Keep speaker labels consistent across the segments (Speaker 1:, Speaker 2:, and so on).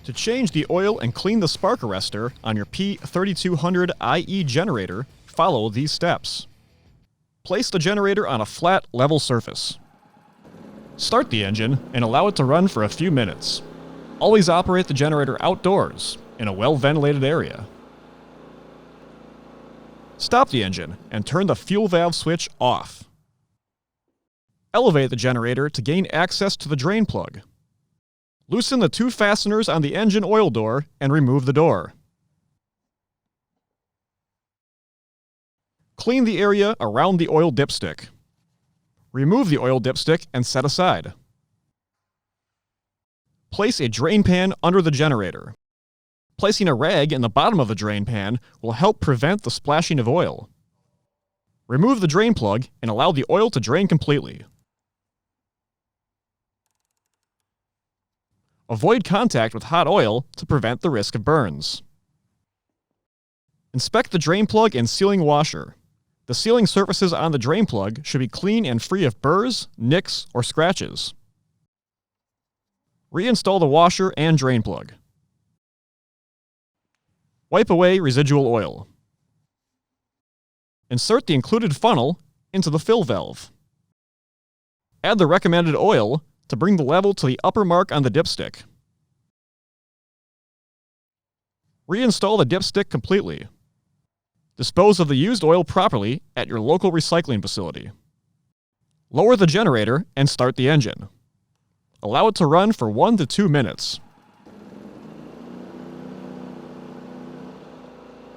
Speaker 1: To change the oil and clean the spark arrestor on your P3200iE generator, follow these steps. Place the generator on a flat, level surface. Start the engine and allow it to run for a few minutes. Always operate the generator outdoors, in a well-ventilated area. Stop the engine and turn the fuel valve switch off. Elevate the generator to gain access to the drain plug. Loosen the two fasteners on the engine oil door and remove the door. Clean the area around the oil dipstick. Remove the oil dipstick and set aside. Place a drain pan under the generator. Placing a rag in the bottom of the drain pan will help prevent the splashing of oil. Remove the drain plug and allow the oil to drain completely. Avoid contact with hot oil to prevent the risk of burns. Inspect the drain plug and sealing washer. The sealing surfaces on the drain plug should be clean and free of burrs, nicks, or scratches. Reinstall the washer and drain plug. Wipe away residual oil. Insert the included funnel into the fill valve. Add the recommended oil to bring the level to the upper mark on the dipstick. Reinstall the dipstick completely. Dispose of the used oil properly at your local recycling facility. Lower the generator and start the engine. Allow it to run for 1 to 2 minutes.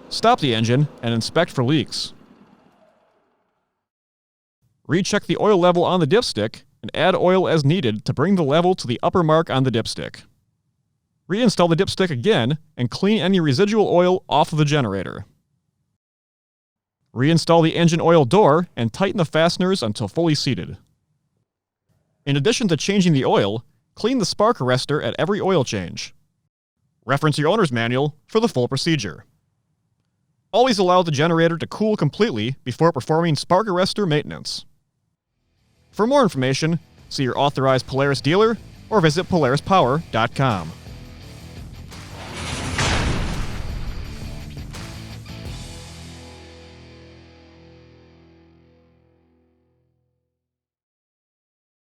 Speaker 1: Stop the engine and inspect for leaks. Recheck the oil level on the dipstick and add oil as needed to bring the level to the upper mark on the dipstick. Reinstall the dipstick again and clean any residual oil off of the generator. Reinstall the engine oil door and tighten the fasteners until fully seated. In addition to changing the oil, clean the spark arrestor at every oil change. Reference your owner's manual for the full procedure. Always allow the generator to cool completely before performing spark arrestor maintenance. For more information, see your authorized Polaris dealer or visit polarispower.com.